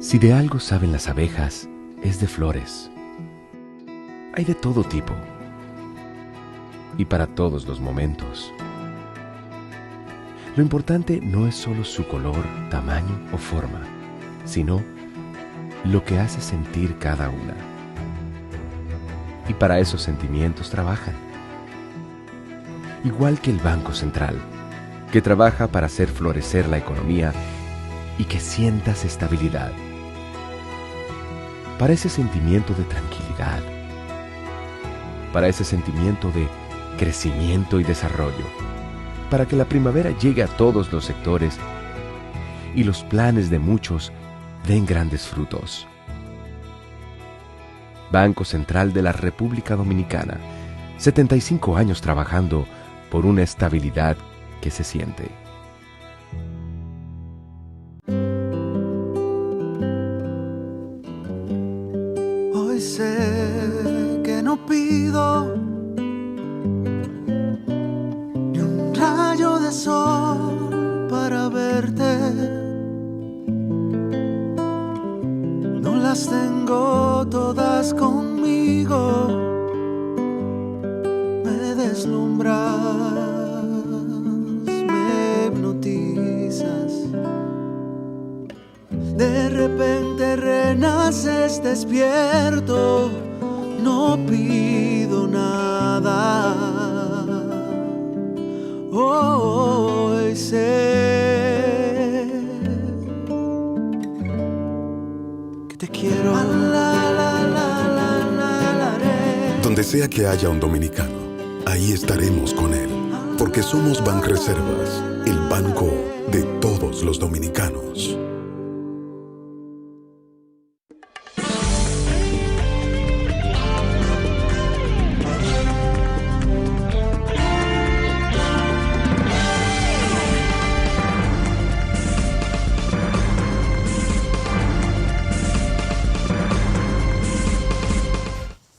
Si de algo saben las abejas, es de flores. Hay de todo tipo y para todos los momentos. Lo importante no es solo su color, tamaño o forma, sino lo que hace sentir cada una. Y para esos sentimientos trabajan. Igual que el Banco Central, que trabaja para hacer florecer la economía y que sientas estabilidad. Para ese sentimiento de tranquilidad. Para ese sentimiento de crecimiento y desarrollo. Para que la primavera llegue a todos los sectores y los planes de muchos den grandes frutos. Banco Central de la República Dominicana, 75 años trabajando por una estabilidad que se siente. Hoy sé que no pido ni un rayo de sol para verte. No las tengo todas conmigo. Me deslumbras, me hipnotizas. De repente renaces despierto. No pido nada. Hoy sé que te quiero. Donde sea que haya un dominicano, ahí estaremos con él, porque somos Banreservas, el banco de todos los dominicanos.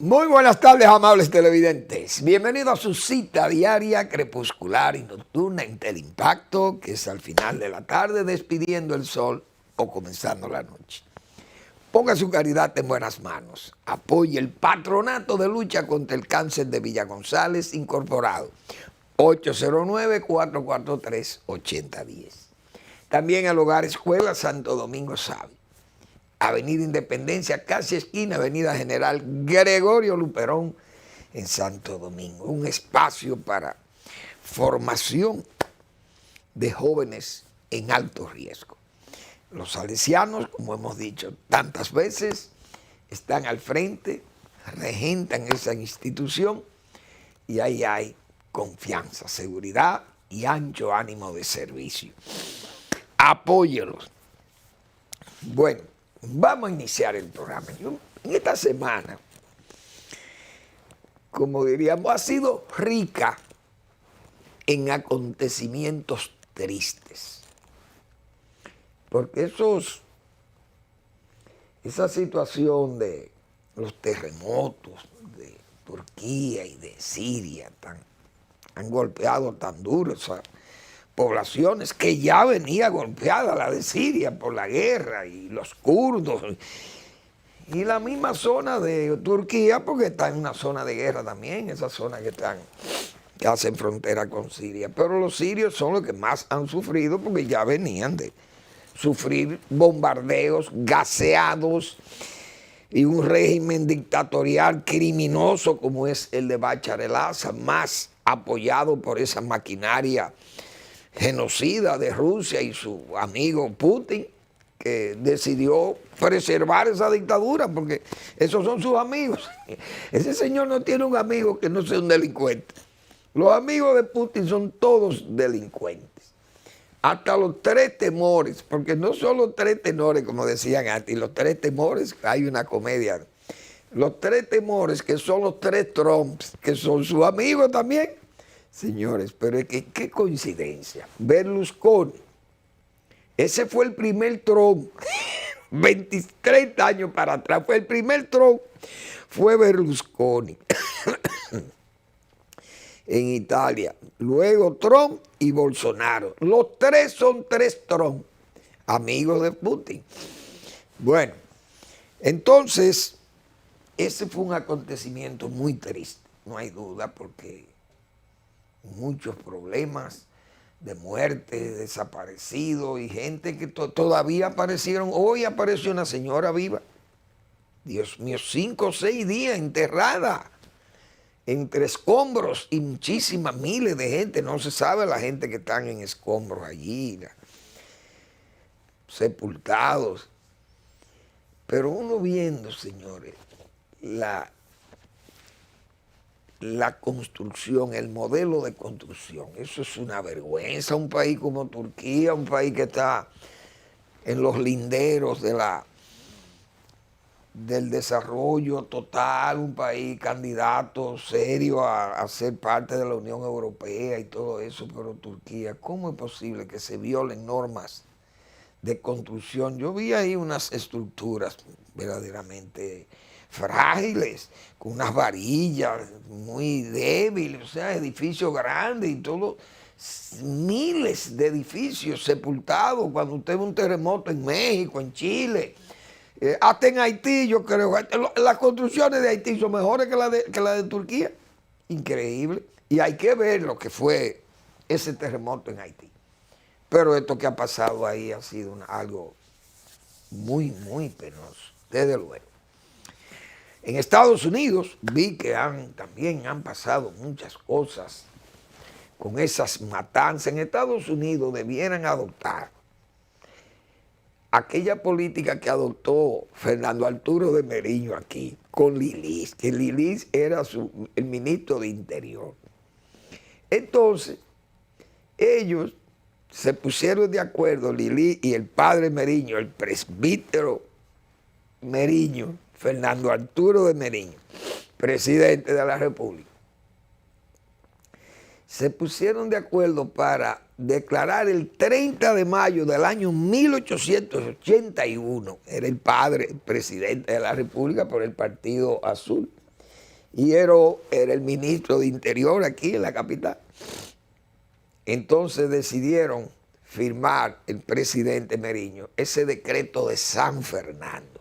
Muy buenas tardes, amables televidentes. Bienvenidos a su cita diaria, crepuscular y nocturna en Teleimpacto, que es al final de la tarde, despidiendo el sol o comenzando la noche. Ponga su caridad en buenas manos. Apoye el Patronato de Lucha contra el Cáncer de Villa González Incorporado, 809-443-8010. También al Hogar Escuela Santo Domingo Sabe. Avenida Independencia, casi esquina, Avenida General Gregorio Luperón, en Santo Domingo. Un espacio para formación de jóvenes en alto riesgo. Los salesianos, como hemos dicho tantas veces, están al frente, regentan esa institución y ahí hay confianza, seguridad y ancho ánimo de servicio. Apóyelos. Bueno, vamos a iniciar el programa. En esta semana, como diríamos, ha sido rica en acontecimientos tristes. Porque esa situación de los terremotos de Turquía y de Siria han golpeado tan duro esas poblaciones que ya venía golpeada, la de Siria por la guerra y los kurdos y la misma zona de Turquía, porque está en una zona de guerra también, esa zona que hacen frontera con Siria. Pero los sirios son los que más han sufrido porque ya venían de sufrir bombardeos gaseados y un régimen dictatorial criminoso como es el de Bashar al-Assad, más apoyado por esa maquinaria genocida de Rusia y su amigo Putin, que decidió preservar esa dictadura porque esos son sus amigos. Ese señor no tiene un amigo que no sea un delincuente. Los amigos de Putin son todos delincuentes. Hasta los tres temores, porque no son los tres tenores, como decían antes, los tres temores, hay una comedia. Los tres temores, que son los tres Trumps, que son sus amigos también. Señores, pero es que qué coincidencia. Berlusconi, ese fue el primer Trump, 23 años para atrás, fue el primer Trump, fue Berlusconi en Italia. Luego Trump y Bolsonaro. Los tres son tres Trump, amigos de Putin. Bueno, entonces, ese fue un acontecimiento muy triste, no hay duda, porque muchos problemas de muerte, desaparecidos y gente que todavía aparecieron. Hoy apareció una señora viva, Dios mío, 5 o 6 días enterrada entre escombros y muchísimas miles de gente. No se sabe la gente que están en escombros allí, sepultados. Pero uno viendo, señores, la construcción, el modelo de construcción, eso es una vergüenza. Un país como Turquía, un país que está en los linderos del desarrollo total, un país candidato serio a ser parte de la Unión Europea y todo eso, pero Turquía, ¿cómo es posible que se violen normas de construcción? Yo vi ahí unas estructuras verdaderamente frágiles, con unas varillas muy débiles, o sea, edificios grandes y todo, miles de edificios sepultados cuando usted ve un terremoto en México, en Chile, hasta en Haití. Yo creo que las construcciones de Haití son mejores que la de Turquía. Increíble. Y hay que ver lo que fue ese terremoto en Haití. Pero esto que ha pasado ahí ha sido algo muy, muy penoso, desde luego. En Estados Unidos vi que también han pasado muchas cosas con esas matanzas. En Estados Unidos debieran adoptar aquella política que adoptó Fernando Arturo de Meriño aquí con Lilis, que Lilis era el ministro de Interior. Entonces, ellos se pusieron de acuerdo, Lilis y el padre Meriño, el presbítero Meriño, Fernando Arturo de Meriño, presidente de la República. Se pusieron de acuerdo para declarar el 30 de mayo del año 1881, era el padre, presidente de la República por el Partido Azul, y era el ministro de Interior aquí en la capital. Entonces decidieron firmar el presidente Meriño ese decreto de San Fernando,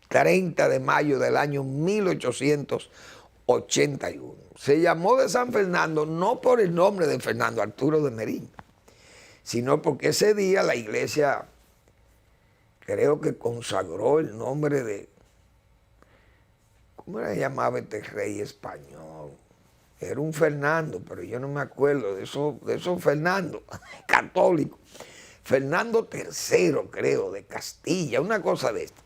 30 de mayo del año 1881. Se llamó de San Fernando no por el nombre de Fernando Arturo de Meriño, sino porque ese día la iglesia creo que consagró el nombre de, ¿cómo se llamaba este rey español? Era un Fernando, pero yo no me acuerdo de esos Fernando, católico. Fernando III, creo, de Castilla, una cosa de esta.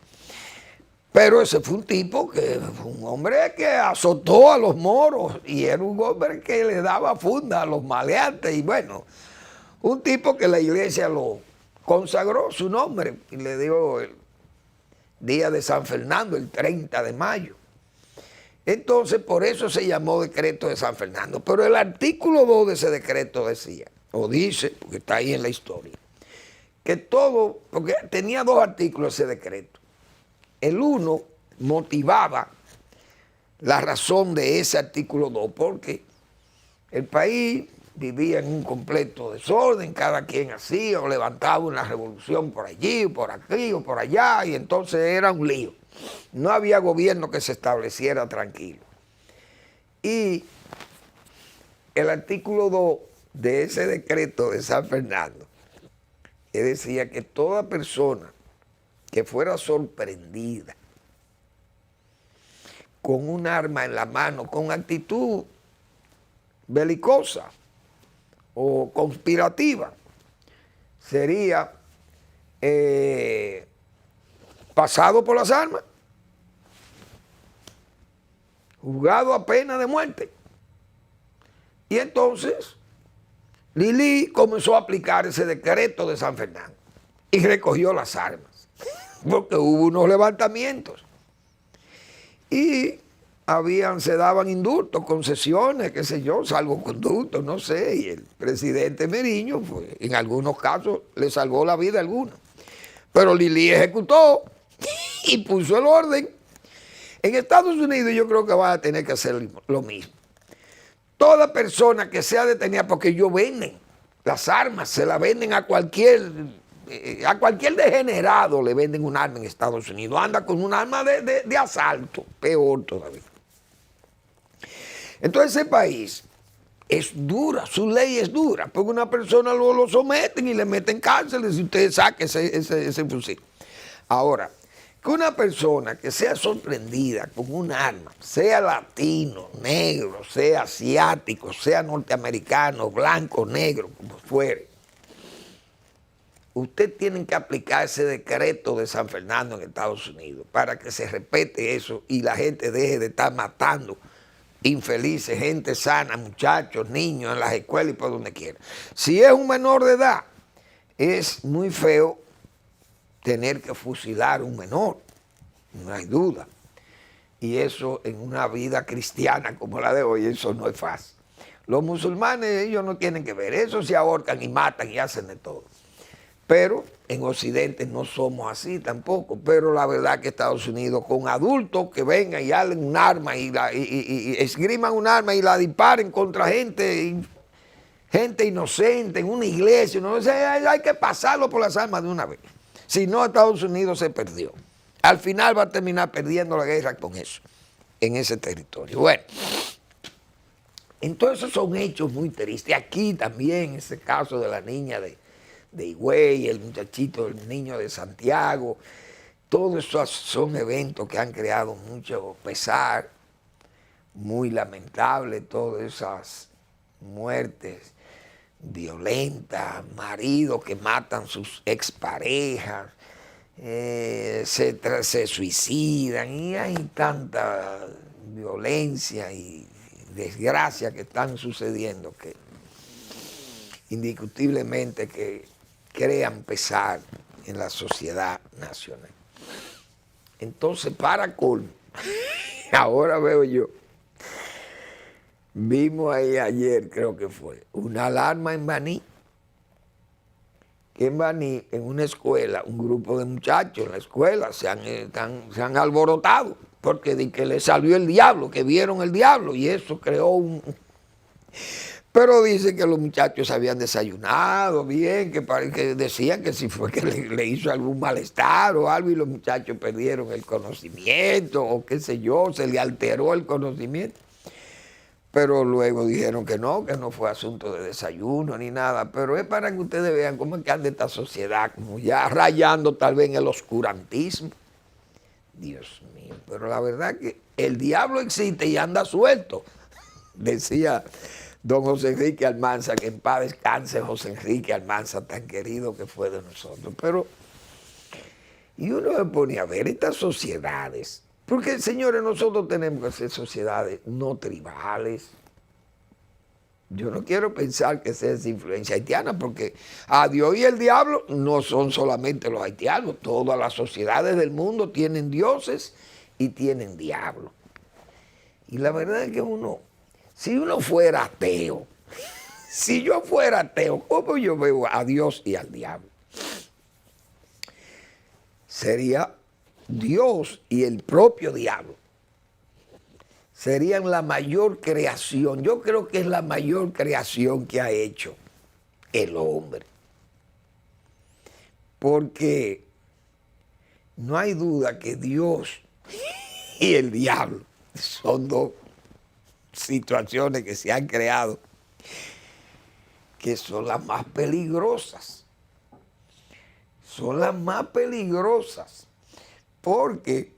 Pero ese fue un tipo que fue un hombre que azotó a los moros y era un hombre que le daba funda a los maleantes. Y bueno, un tipo que la iglesia lo consagró su nombre y le dio el día de San Fernando, el 30 de mayo. Entonces, por eso se llamó decreto de San Fernando. Pero el artículo 2 de ese decreto decía, o dice, porque está ahí en la historia, que todo, porque tenía 2 artículos ese decreto. El uno motivaba la razón de ese artículo 2, porque el país vivía en un completo desorden, cada quien hacía o levantaba una revolución por allí, por aquí o por allá, y entonces era un lío. No había gobierno que se estableciera tranquilo. Y el artículo 2 de ese decreto de San Fernando, que decía que toda persona que fuera sorprendida con un arma en la mano, con actitud belicosa o conspirativa, sería pasado por las armas, juzgado a pena de muerte. Y entonces Lili comenzó a aplicar ese decreto de San Fernando y recogió las armas, porque hubo unos levantamientos y se daban indultos, concesiones, qué sé yo, salvoconductos, no sé, y el presidente Meriño, pues, en algunos casos le salvó la vida a algunos. Pero Lili ejecutó y puso el orden. En Estados Unidos yo creo que van a tener que hacer lo mismo. Toda persona que sea detenida, porque ellos venden las armas, se las venden a cualquier A cualquier degenerado le venden un arma en Estados Unidos. Anda con un arma de asalto, peor todavía. Entonces ese país es dura, su ley es dura, porque una persona lo someten y le meten cárceles y usted saque ese fusil. Ahora, que una persona que sea sorprendida con un arma, sea latino, negro, sea asiático, sea norteamericano, blanco, negro, como fuere, usted tiene que aplicar ese decreto de San Fernando en Estados Unidos para que se respete eso y la gente deje de estar matando infelices, gente sana, muchachos, niños en las escuelas y por donde quiera. Si es un menor de edad, es muy feo tener que fusilar a un menor, no hay duda. Y eso en una vida cristiana como la de hoy, eso no es fácil. Los musulmanes, ellos no tienen que ver, eso se ahorcan y matan y hacen de todo. Pero en Occidente no somos así tampoco. Pero la verdad que Estados Unidos, con adultos que vengan y halen un arma y esgriman un arma y la disparen contra gente inocente en una iglesia, no sé, hay que pasarlo por las armas de una vez. Si no, Estados Unidos se perdió. Al final va a terminar perdiendo la guerra con eso, en ese territorio. Bueno, entonces son hechos muy tristes. Aquí también, ese caso de la niña de Higüey, el muchachito, el niño de Santiago, todos esos son eventos que han creado mucho pesar, muy lamentable, todas esas muertes violentas, maridos que matan sus exparejas, se suicidan y hay tanta violencia y desgracia que están sucediendo que indiscutiblemente que crean pesar en la sociedad nacional. Entonces, para colmo, ahora veo yo, vimos ahí ayer, creo que fue, una alarma en Baní, que en Baní, en una escuela, un grupo de muchachos en la escuela se han alborotado, porque de que le salió el diablo, que vieron el diablo, y eso creó un... Pero dicen que los muchachos habían desayunado bien, que decían que si fue que le hizo algún malestar o algo y los muchachos perdieron el conocimiento o qué sé yo, se le alteró el conocimiento. Pero luego dijeron que no fue asunto de desayuno ni nada. Pero es para que ustedes vean cómo es que anda esta sociedad, como ya rayando tal vez en el oscurantismo. Dios mío, pero la verdad que el diablo existe y anda suelto, decía don José Enrique Almanza, que en paz descanse José Enrique Almanza, tan querido que fue de nosotros. Pero, y uno se pone a ver estas sociedades, porque señores, nosotros tenemos que ser sociedades no tribales. Yo no quiero pensar que sea esa influencia haitiana, porque a Dios y el diablo no son solamente los haitianos, todas las sociedades del mundo tienen dioses y tienen diablos. Y la verdad es que si uno fuera ateo, si yo fuera ateo, ¿cómo yo veo a Dios y al diablo? Sería Dios y el propio diablo. Serían la mayor creación. Yo creo que es la mayor creación que ha hecho el hombre. Porque no hay duda que Dios y el diablo son dos situaciones que se han creado que son las más peligrosas. Son las más peligrosas porque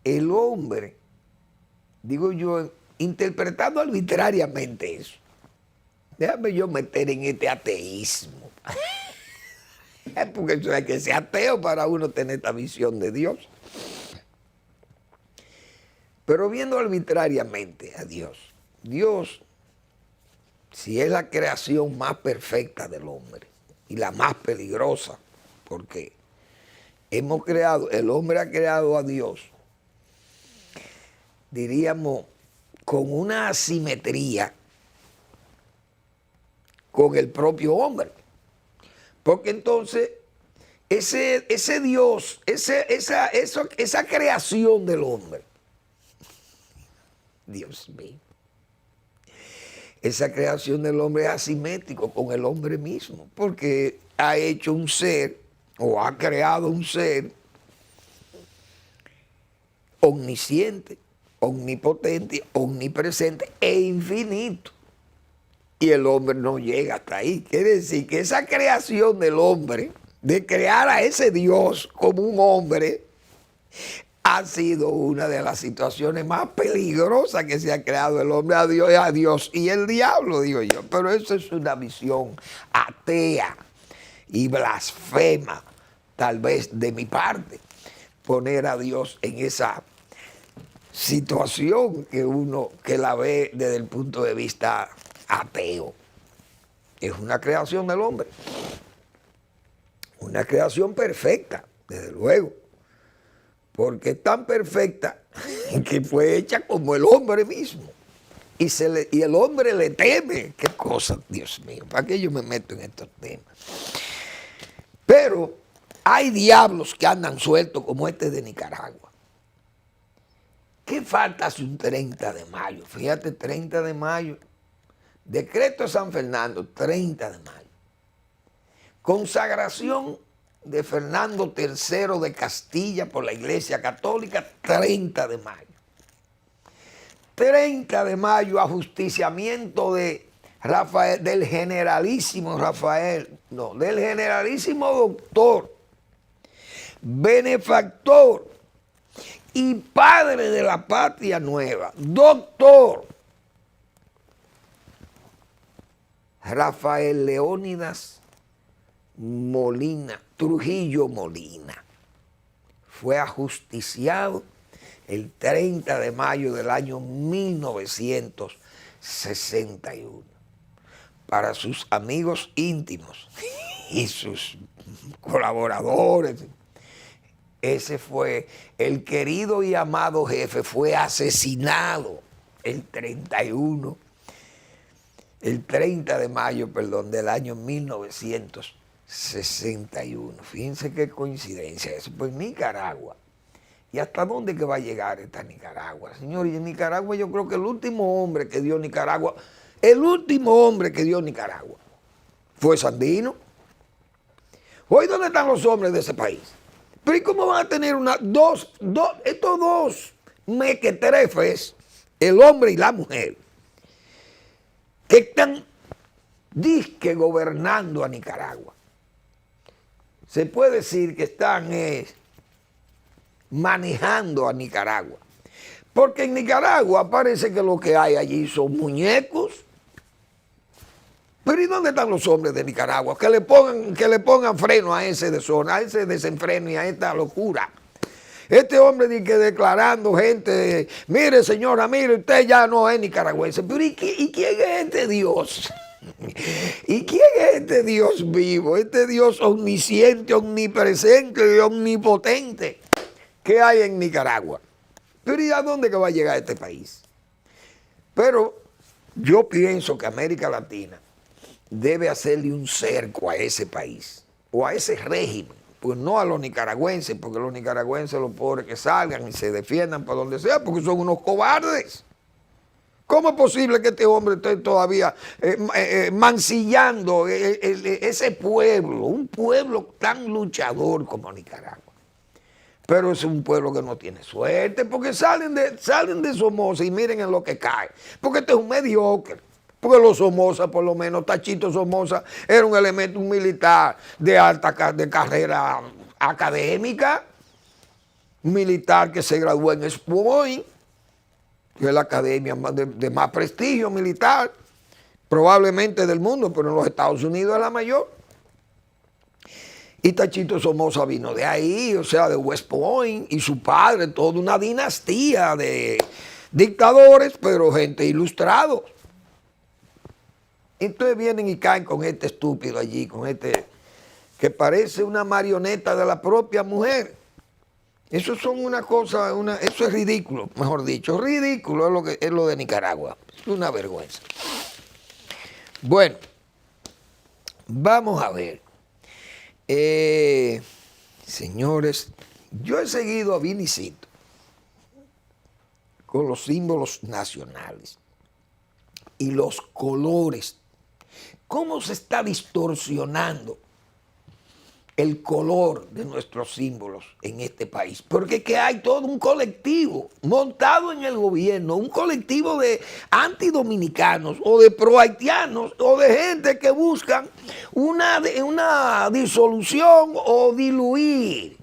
el hombre, digo yo, interpretando arbitrariamente eso, déjame yo meter en este ateísmo, porque eso hay que ser ateo para uno tener esta visión de Dios. Pero viendo arbitrariamente a Dios, Dios, si es la creación más perfecta del hombre y la más peligrosa, porque el hombre ha creado a Dios, diríamos, con una asimetría con el propio hombre. Porque entonces, ese Dios, esa creación del hombre, Dios mío, esa creación del hombre es asimétrico con el hombre mismo, porque ha hecho un ser o ha creado un ser omnisciente, omnipotente, omnipresente e infinito. Y el hombre no llega hasta ahí. Quiere decir que esa creación del hombre, de crear a ese Dios como un hombre, ha sido una de las situaciones más peligrosas que se ha creado el hombre, a Dios y el diablo, digo yo. Pero eso es una visión atea y blasfema, tal vez de mi parte, poner a Dios en esa situación que la ve desde el punto de vista ateo. Es una creación del hombre, una creación perfecta, desde luego, porque es tan perfecta que fue hecha como el hombre mismo. Y el hombre le teme. Qué cosa, Dios mío, ¿para qué yo me meto en estos temas? Pero hay diablos que andan sueltos como este de Nicaragua. ¿Qué falta hace un 30 de mayo? Fíjate, 30 de mayo. Decreto de San Fernando, 30 de mayo. Consagración de Fernando III de Castilla por la Iglesia Católica, 30 de mayo. 30 de mayo, ajusticiamiento de Rafael, del generalísimo doctor, benefactor y padre de la patria nueva, doctor Rafael Leónidas Trujillo Molina. Fue ajusticiado el 30 de mayo del año 1961. Para sus amigos íntimos y sus colaboradores, ese fue el querido y amado jefe, fue asesinado el 30 de mayo, del año 1961. Fíjense qué coincidencia eso. Pues Nicaragua. ¿Y hasta dónde que va a llegar esta Nicaragua? Señores, en Nicaragua yo creo que el último hombre que dio Nicaragua fue Sandino. Hoy, ¿dónde están los hombres de ese país? Pero ¿y cómo van a tener estos dos mequetrefes, el hombre y la mujer, que están disque gobernando a Nicaragua? Se puede decir que están manejando a Nicaragua. Porque en Nicaragua parece que lo que hay allí son muñecos. Pero ¿y dónde están los hombres de Nicaragua? Que le pongan freno a ese desorden, a ese desenfreno y a esta locura. Este hombre dice que declarando gente, mire señora, mire, usted ya no es nicaragüense. Pero ¿y quién es este Dios? ¿Y quién es este Dios vivo? Este Dios omnisciente, omnipresente y omnipotente que hay en Nicaragua. Pero ¿y a dónde que va a llegar este país? Pero yo pienso que América Latina debe hacerle un cerco a ese país o a ese régimen, pues no a los nicaragüenses, porque los nicaragüenses, los pobres que salgan y se defiendan por donde sea, porque son unos cobardes. ¿Cómo es posible que este hombre esté todavía mancillando ese pueblo, un pueblo tan luchador como Nicaragua? Pero es un pueblo que no tiene suerte, porque salen de Somoza y miren en lo que cae, porque este es un mediocre. Porque los Somoza, por lo menos, Tachito Somoza, era un militar de carrera académica, un militar que se graduó en West Point, que es la academia de más prestigio militar, probablemente del mundo, pero en los Estados Unidos es la mayor. Y Tachito Somoza vino de ahí, o sea, de West Point, y su padre, toda una dinastía de dictadores, pero gente ilustrados. Entonces vienen y caen con este estúpido allí, con este que parece una marioneta de la propia mujer. Eso son una cosa, eso es ridículo, mejor dicho. Ridículo es lo de Nicaragua. Es una vergüenza. Bueno, vamos a ver. Señores, yo he seguido a Vinicito con los símbolos nacionales. y los colores. ¿Cómo se está distorsionando el color de nuestros símbolos en este país? Porque es que hay todo un colectivo montado en el gobierno, un colectivo de antidominicanos o de prohaitianos o de gente que buscan una disolución o diluir.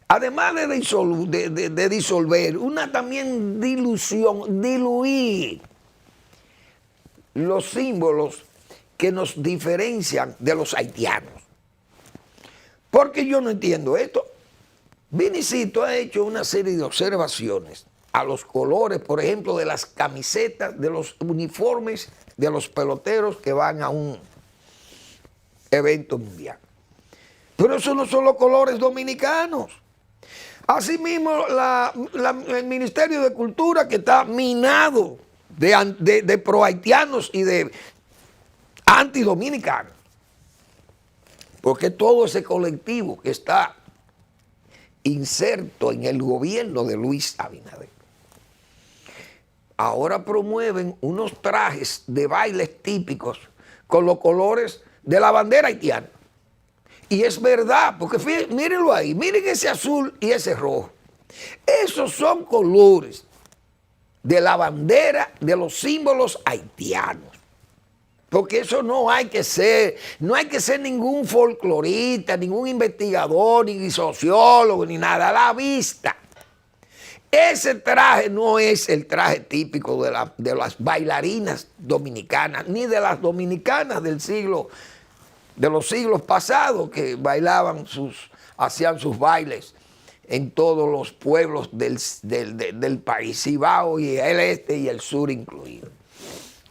Además de disolver, una también dilución, diluir los símbolos que nos diferencian de los haitianos. Porque yo no entiendo esto. Vinicito ha hecho una serie de observaciones a los colores, por ejemplo, de las camisetas, de los uniformes de los peloteros que van a un evento mundial. Pero esos no son los colores dominicanos. Asimismo, el Ministerio de Cultura, que está minado de prohaitianos y de antidominicanos, porque todo ese colectivo que está inserto en el gobierno de Luis Abinader, ahora promueven unos trajes de bailes típicos con los colores de la bandera haitiana. Y es verdad, porque mírenlo ahí, miren ese azul y ese rojo. Esos son colores de la bandera, de los símbolos haitianos. Porque eso no hay que ser ningún folclorista, ningún investigador, ni sociólogo, ni nada, a la vista. Ese traje no es el traje típico de las bailarinas dominicanas, ni de las dominicanas de los siglos pasados que hacían sus bailes en todos los pueblos del país, Cibao y el este y el sur incluido,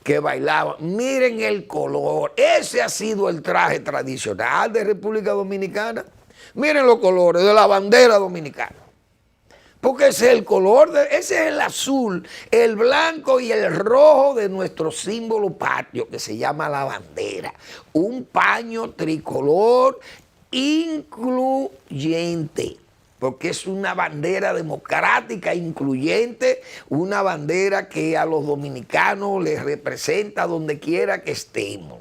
que bailaban. Miren el color, ese ha sido el traje tradicional de República Dominicana. Miren los colores de la bandera dominicana. Porque ese es el color, ese es el azul, el blanco y el rojo de nuestro símbolo patrio que se llama la bandera. Un paño tricolor incluyente, porque es una bandera democrática incluyente, una bandera que a los dominicanos les representa donde quiera que estemos.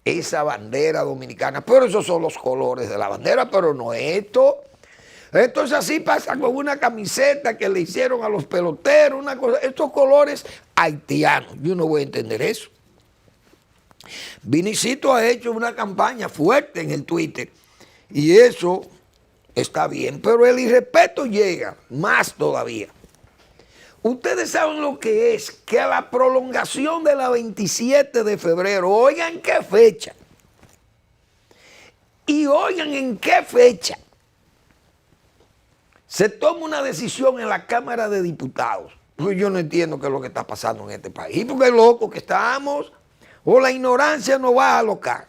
Esa bandera dominicana, pero esos son los colores de la bandera, pero no esto. Entonces así pasa con una camiseta que le hicieron a los peloteros, una cosa, estos colores haitianos. Yo no voy a entender eso. Vinicito ha hecho una campaña fuerte en el Twitter y eso está bien, pero el irrespeto llega más todavía. Ustedes saben lo que es que a la prolongación de la 27 de febrero, oigan qué fecha, y oigan en qué fecha, se toma una decisión en la Cámara de Diputados. Pues yo no entiendo qué es lo que está pasando en este país, porque es loco que estamos, o la ignorancia nos va a alocar.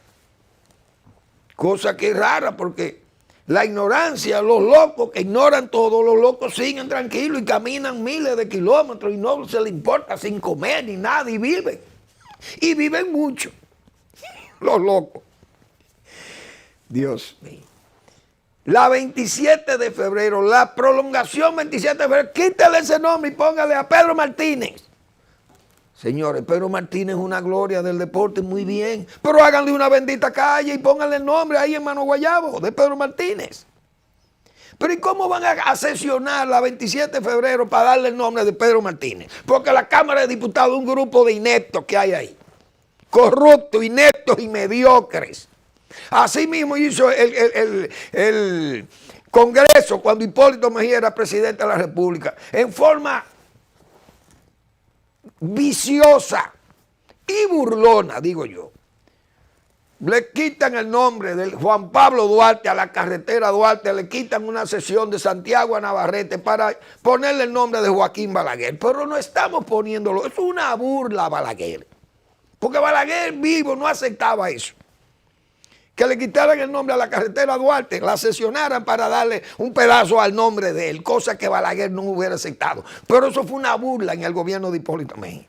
Cosa que es rara, porque la ignorancia, los locos que ignoran todo, los locos siguen tranquilos y caminan miles de kilómetros y no se les importa sin comer ni nada y viven. Y viven mucho, los locos. Dios mío. La 27 de febrero, la prolongación 27 de febrero, quítale ese nombre y póngale a Pedro Martínez. Señores, Pedro Martínez es una gloria del deporte, muy bien, pero háganle una bendita calle y pónganle el nombre ahí en Mano Guayabo de Pedro Martínez. Pero ¿y cómo van a sesionar la 27 de febrero para darle el nombre de Pedro Martínez? Porque la Cámara de Diputados es un grupo de ineptos que hay ahí, corruptos, ineptos y mediocres. Así mismo hizo el Congreso cuando Hipólito Mejía era presidente de la República, en forma viciosa y burlona, digo yo. Le quitan el nombre de Juan Pablo Duarte a la carretera Duarte, le quitan una sección de Santiago a Navarrete para ponerle el nombre de Joaquín Balaguer, pero no estamos poniéndolo, es una burla a Balaguer, porque Balaguer vivo no aceptaba eso. Que le quitaran el nombre a la carretera Duarte, la sesionaran para darle un pedazo al nombre de él, cosa que Balaguer no hubiera aceptado. Pero eso fue una burla en el gobierno de Hipólito Mejía.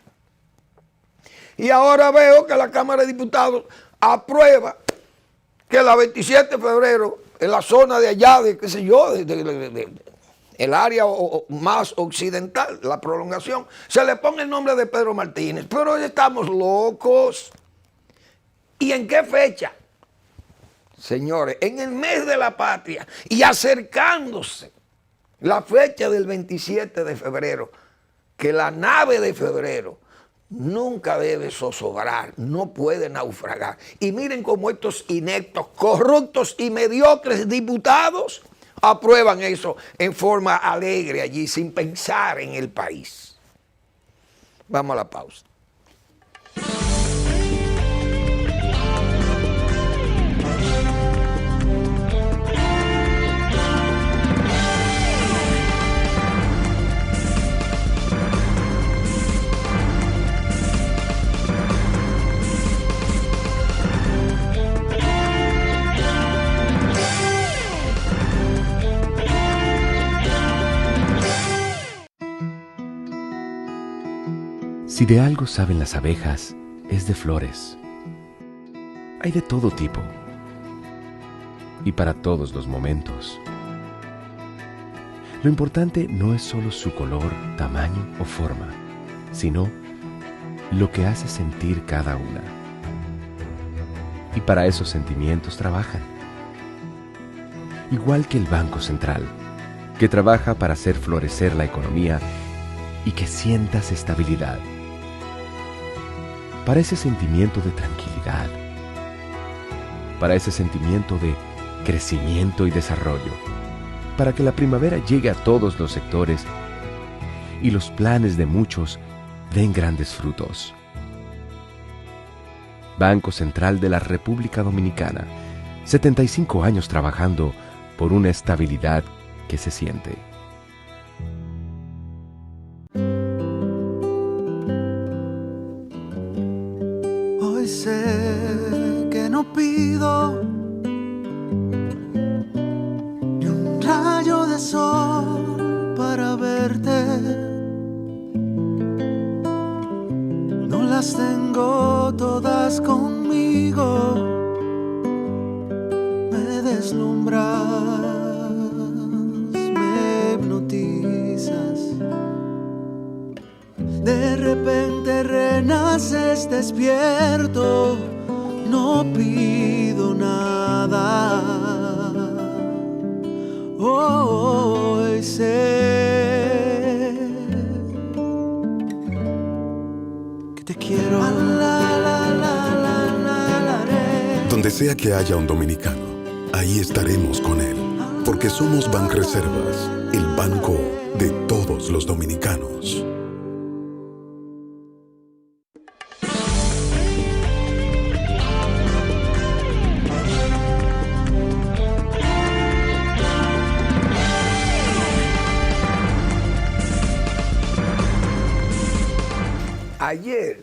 Y ahora veo que la Cámara de Diputados aprueba que la 27 de febrero, en la zona de allá, de qué sé yo, el área más occidental, la prolongación, se le pone el nombre de Pedro Martínez. Pero estamos locos. ¿Y en qué fecha? Señores, en el mes de la patria y acercándose la fecha del 27 de febrero, que la nave de febrero nunca debe zozobrar, no puede naufragar. Y miren cómo estos ineptos, corruptos y mediocres diputados aprueban eso en forma alegre allí, sin pensar en el país. Vamos a la pausa. Si de algo saben las abejas, es de flores. Hay de todo tipo y para todos los momentos. Lo importante no es solo su color, tamaño o forma, sino lo que hace sentir cada una. Y para esos sentimientos trabajan. Igual que el Banco Central, que trabaja para hacer florecer la economía y que sientas estabilidad. Para ese sentimiento de tranquilidad, para ese sentimiento de crecimiento y desarrollo, para que la primavera llegue a todos los sectores y los planes de muchos den grandes frutos. Banco Central de la República Dominicana, 75 años trabajando por una estabilidad que se siente. Hoy sé que no pido ni un rayo de sol para verte. No las tengo todas conmigo. Me deslumbras, me hipnotizas. De repente renaces despierto, no pido nada. Hoy sé que te quiero. Donde sea que haya un dominicano, ahí estaremos con él, porque somos Banreservas, el banco de todos los dominicanos. Ayer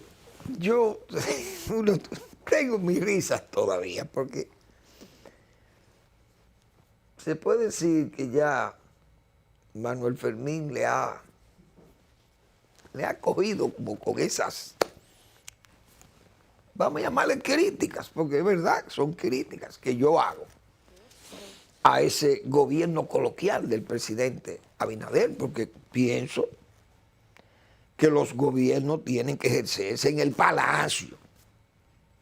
yo tengo mis risas todavía porque se puede decir que ya Manuel Fermín le ha cogido como con esas, vamos a llamarle críticas, porque es verdad, son críticas que yo hago a ese gobierno coloquial del presidente Abinader, porque pienso que los gobiernos tienen que ejercerse en el palacio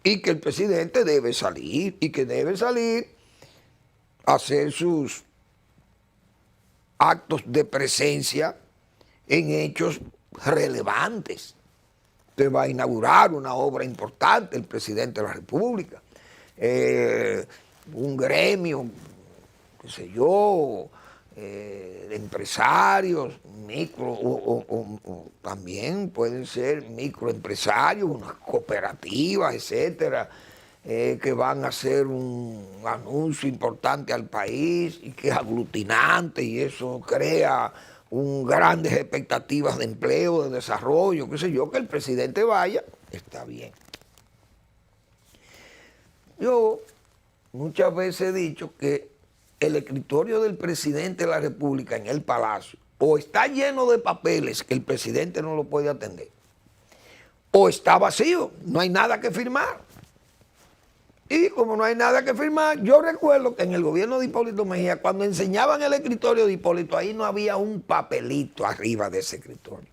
y que el presidente debe salir y que debe salir a hacer sus actos de presencia en hechos relevantes. Usted va a inaugurar una obra importante, el presidente de la República, un gremio, qué sé yo, de empresarios, micro, o también pueden ser microempresarios, unas cooperativas, etcétera, que van a hacer un anuncio importante al país y que es aglutinante y eso crea grandes expectativas de empleo, de desarrollo, qué sé yo, que el presidente vaya, está bien. Yo muchas veces he dicho que el escritorio del presidente de la República en el Palacio o está lleno de papeles que el presidente no lo puede atender, o está vacío, no hay nada que firmar. Y como no hay nada que firmar, yo recuerdo que en el gobierno de Hipólito Mejía, cuando enseñaban el escritorio de Hipólito, ahí no había un papelito arriba de ese escritorio.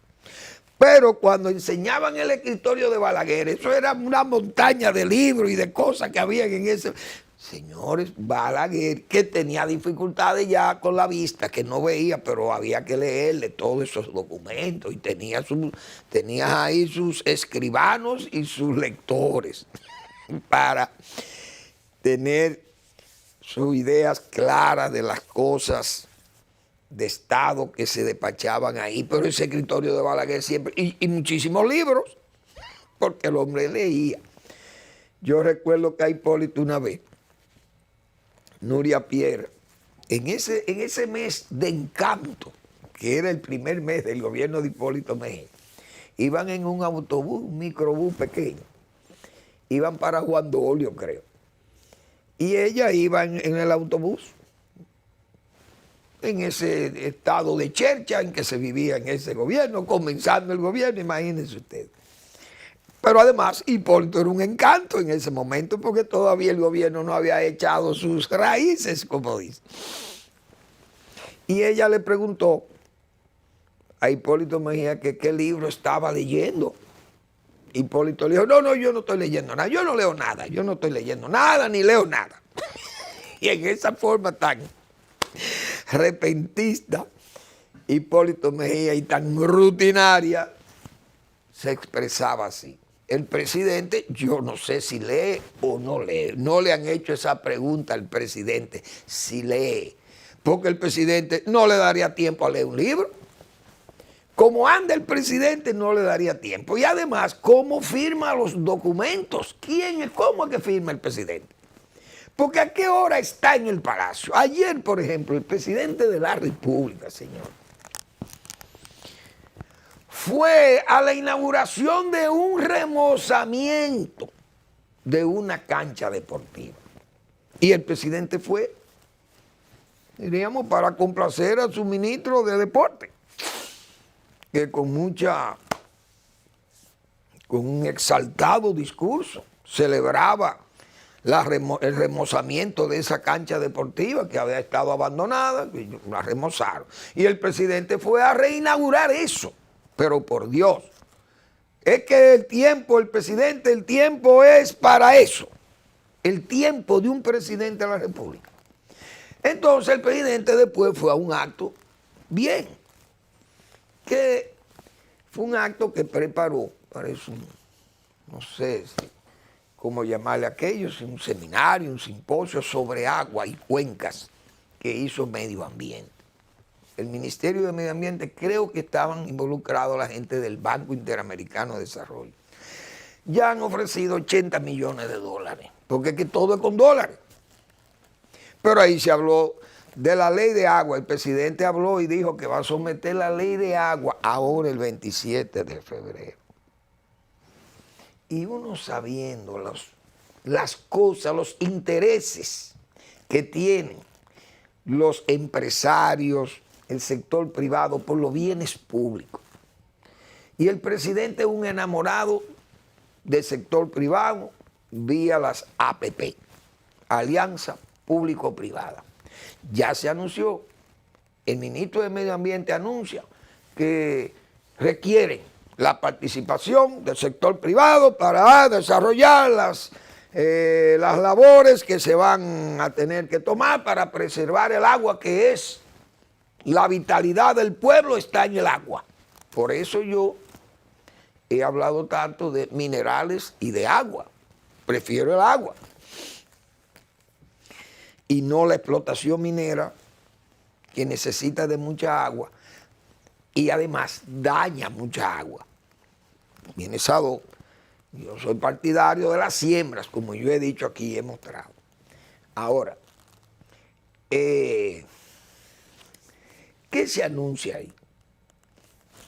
Pero cuando enseñaban el escritorio de Balaguer, eso era una montaña de libros y de cosas que había en ese... Señores, Balaguer, que tenía dificultades ya con la vista, que no veía, pero había que leerle todos esos documentos y tenía ahí sus escribanos y sus lectores para tener sus ideas claras de las cosas de Estado que se despachaban ahí. Pero ese escritorio de Balaguer siempre, y muchísimos libros, porque el hombre leía. Yo recuerdo que a Hipólito una vez, Nuria Piera, en ese mes de encanto, que era el primer mes del gobierno de Hipólito Mejía, iban en un autobús, un microbús pequeño, iban para Juan Dolio, creo. Y ella iba en el autobús, en ese estado de chercha en que se vivía en ese gobierno, comenzando el gobierno, imagínense ustedes. Pero además, Hipólito era un encanto en ese momento porque todavía el gobierno no había echado sus raíces, como dice. Y ella le preguntó a Hipólito Mejía que qué libro estaba leyendo. Hipólito le dijo, no, yo no estoy leyendo nada, yo no leo nada, yo no estoy leyendo nada, ni leo nada. Y en esa forma tan repentista, Hipólito Mejía, y tan rutinaria, se expresaba así. El presidente, yo no sé si lee o no lee. No le han hecho esa pregunta al presidente, si lee. Porque el presidente no le daría tiempo a leer un libro. Como anda el presidente, no le daría tiempo. Y además, ¿cómo firma los documentos? ¿Cómo es que firma el presidente? Porque ¿a qué hora está en el Palacio? Ayer, por ejemplo, el presidente de la República, señor, fue a la inauguración de un remozamiento de una cancha deportiva. Y el presidente fue, diríamos, para complacer a su ministro de Deporte, que con un exaltado discurso celebraba el remozamiento de esa cancha deportiva que había estado abandonada, y la remozaron. Y el presidente fue a reinaugurar eso. Pero por Dios, es que el tiempo es para eso. El tiempo de un presidente de la República. Entonces el presidente después fue a un acto bien, que fue un acto que preparó, parece no sé cómo llamarle aquello, un seminario, un simposio sobre agua y cuencas que hizo Medio Ambiente. El Ministerio de Medio Ambiente, creo que estaban involucrados la gente del Banco Interamericano de Desarrollo. Ya han ofrecido 80 millones de dólares, porque es que todo es con dólares. Pero ahí se habló de la ley de agua. El presidente habló y dijo que va a someter la ley de agua ahora el 27 de febrero. Y uno sabiendo las cosas, los intereses que tienen los empresarios, el sector privado por los bienes públicos. Y el presidente es un enamorado del sector privado vía las APP, Alianza Público-Privada. Ya se anunció, el ministro de Medio Ambiente anuncia que requieren la participación del sector privado para desarrollar las labores que se van a tener que tomar para preservar el agua, que es la vitalidad del pueblo, está en el agua. Por eso yo he hablado tanto de minerales y de agua. Prefiero el agua. Y no la explotación minera, que necesita de mucha agua y además daña mucha agua. Viene esa dos. Yo soy partidario de las siembras, como yo he dicho aquí y he mostrado. Ahora, ¿qué se anuncia ahí?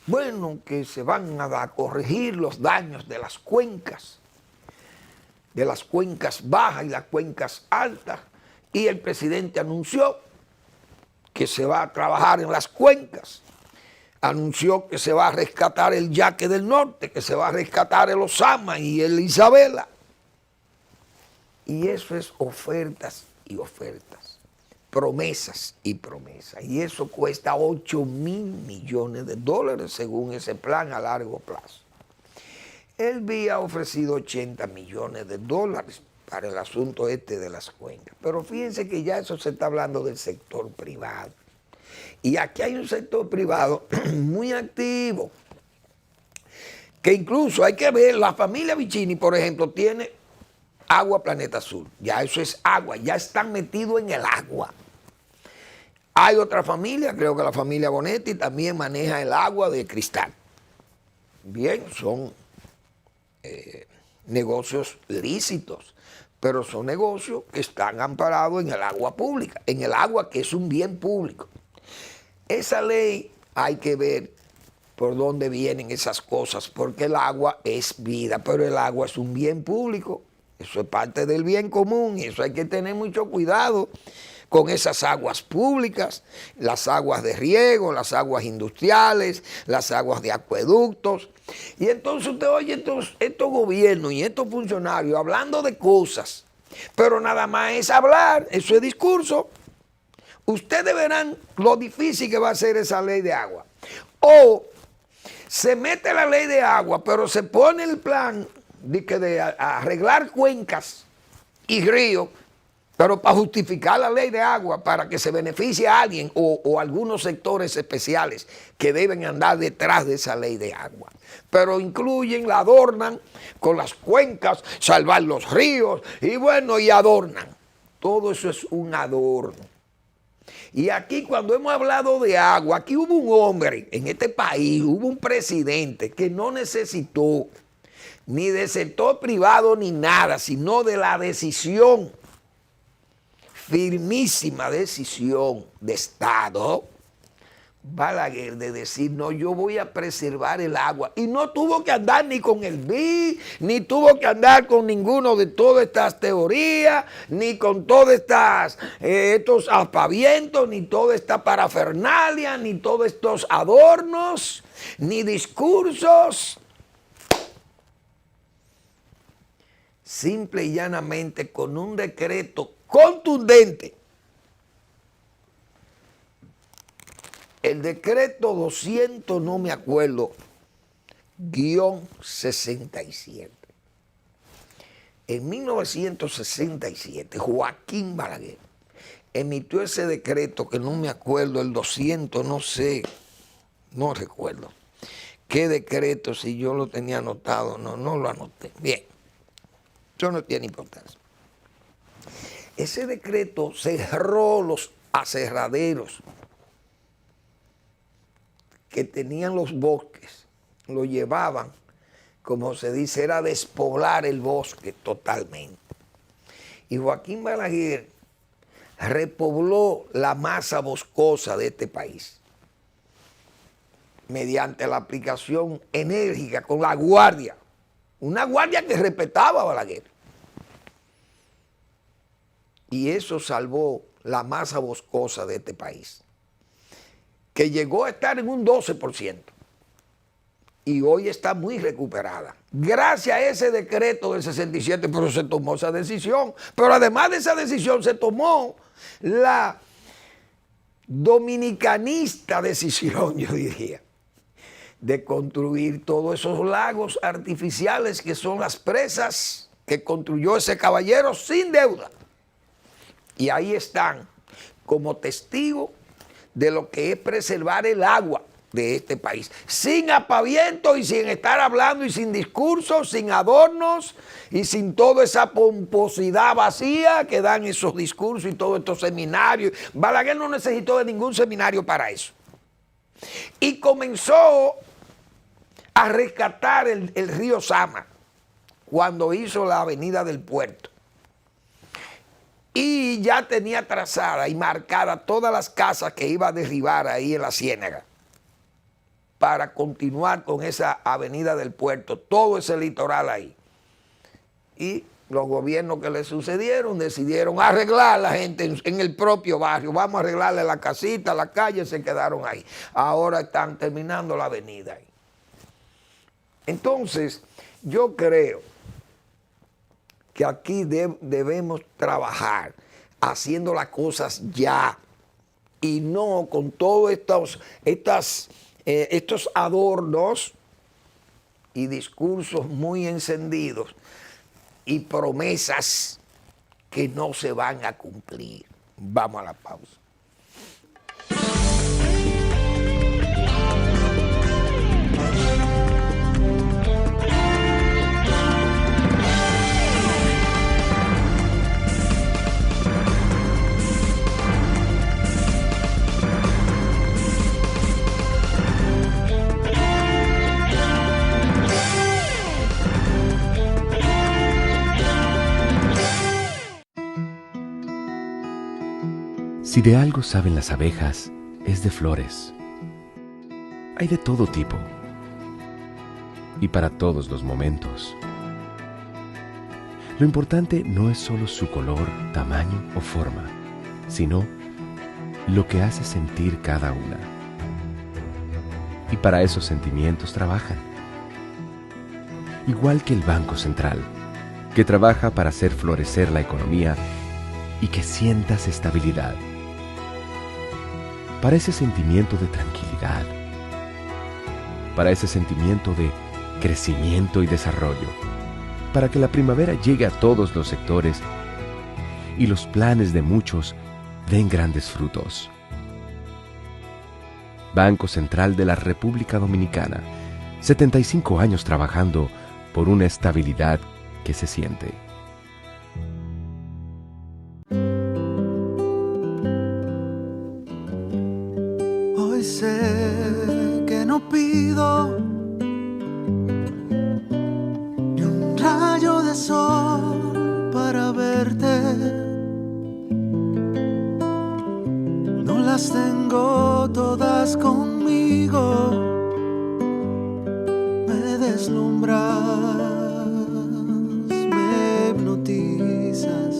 Bueno, que se van a corregir los daños de las cuencas bajas y las cuencas altas, y el presidente anunció que se va a trabajar en las cuencas, anunció que se va a rescatar el Yaque del Norte, que se va a rescatar el Osama y el Isabela, Y eso es ofertas y ofertas, promesas y promesas. Y eso cuesta 8.000 millones de dólares según ese plan a largo plazo. Él había ofrecido 80 millones de dólares para el asunto de las cuencas. Pero fíjense que ya eso se está hablando del sector privado. Y aquí hay un sector privado muy activo, que incluso hay que ver, la familia Vicini, por ejemplo, tiene Agua Planeta Azul. Ya eso es agua, ya están metidos en el agua. Hay otra familia, creo que la familia Bonetti también maneja el agua de Cristal. Bien, son negocios lícitos, pero son negocios que están amparados en el agua pública, en el agua que es un bien público. Esa ley hay que ver por dónde vienen esas cosas, porque el agua es vida, pero el agua es un bien público, eso es parte del bien común y eso hay que tener mucho cuidado con esas aguas públicas, las aguas de riego, las aguas industriales, las aguas de acueductos. Y entonces usted oye estos gobiernos y estos funcionarios hablando de cosas, pero nada más es hablar, eso es discurso. Ustedes verán lo difícil que va a ser esa ley de agua. O se mete la ley de agua, pero se pone el plan de arreglar cuencas y ríos, pero para justificar la ley de agua, para que se beneficie a alguien o algunos sectores especiales que deben andar detrás de esa ley de agua. Pero incluyen, la adornan con las cuencas, salvar los ríos y bueno, y adornan. Todo eso es un adorno. Y aquí cuando hemos hablado de agua, aquí hubo un hombre en este país, hubo un presidente que no necesitó ni del sector privado ni nada, sino de la decisión, firmísima decisión de Estado, Balaguer, de decir, no, yo voy a preservar el agua. Y no tuvo que andar ni con el BID, ni tuvo que andar con ninguno de todas estas teorías, ni con todos estos aspavientos, ni toda esta parafernalia, ni todos estos adornos, ni discursos. Simple y llanamente con un decreto contundente. El decreto 200, no me acuerdo, _67. En 1967, Joaquín Balaguer emitió ese decreto, que no me acuerdo, el 200, no sé, no recuerdo. ¿Qué decreto? Si yo lo tenía anotado, no lo anoté. Bien, eso no tiene importancia. Ese decreto cerró los aserraderos que tenían los bosques, lo llevaban, como se dice, era despoblar el bosque totalmente. Y Joaquín Balaguer repobló la masa boscosa de este país mediante la aplicación enérgica con la guardia, una guardia que respetaba a Balaguer. Y eso salvó la masa boscosa de este país, que llegó a estar en un 12% y hoy está muy recuperada. Gracias a ese decreto del 67, pero se tomó esa decisión. Pero además de esa decisión se tomó la dominicanista decisión, yo diría, de construir todos esos lagos artificiales que son las presas que construyó ese caballero sin deuda. Y ahí están como testigo de lo que es preservar el agua de este país, sin apaviento y sin estar hablando y sin discursos, sin adornos y sin toda esa pomposidad vacía que dan esos discursos y todos estos seminarios. Balaguer no necesitó de ningún seminario para eso. Y comenzó a rescatar el río Sama cuando hizo la avenida del puerto. Y ya tenía trazada y marcada todas las casas que iba a derribar ahí en la Ciénaga para continuar con esa avenida del puerto, todo ese litoral ahí. Y los gobiernos que le sucedieron decidieron arreglar a la gente en el propio barrio. Vamos a arreglarle la casita, la calle, se quedaron ahí. Ahora están terminando la avenida ahí. Entonces, yo creo que aquí debemos trabajar haciendo las cosas ya y no con todos estos adornos y discursos muy encendidos y promesas que no se van a cumplir. Vamos a la pausa. Si de algo saben las abejas, es de flores. Hay de todo tipo y para todos los momentos. Lo importante no es solo su color, tamaño o forma, sino lo que hace sentir cada una. Y para esos sentimientos trabajan. Igual que el Banco Central, que trabaja para hacer florecer la economía y que sientas estabilidad. Para ese sentimiento de tranquilidad, para ese sentimiento de crecimiento y desarrollo, para que la primavera llegue a todos los sectores y los planes de muchos den grandes frutos. Banco Central de la República Dominicana, 75 años trabajando por una estabilidad que se siente. Hoy sé que no pido ni un rayo de sol para verte. No las tengo todas conmigo. Me deslumbras, me hipnotizas.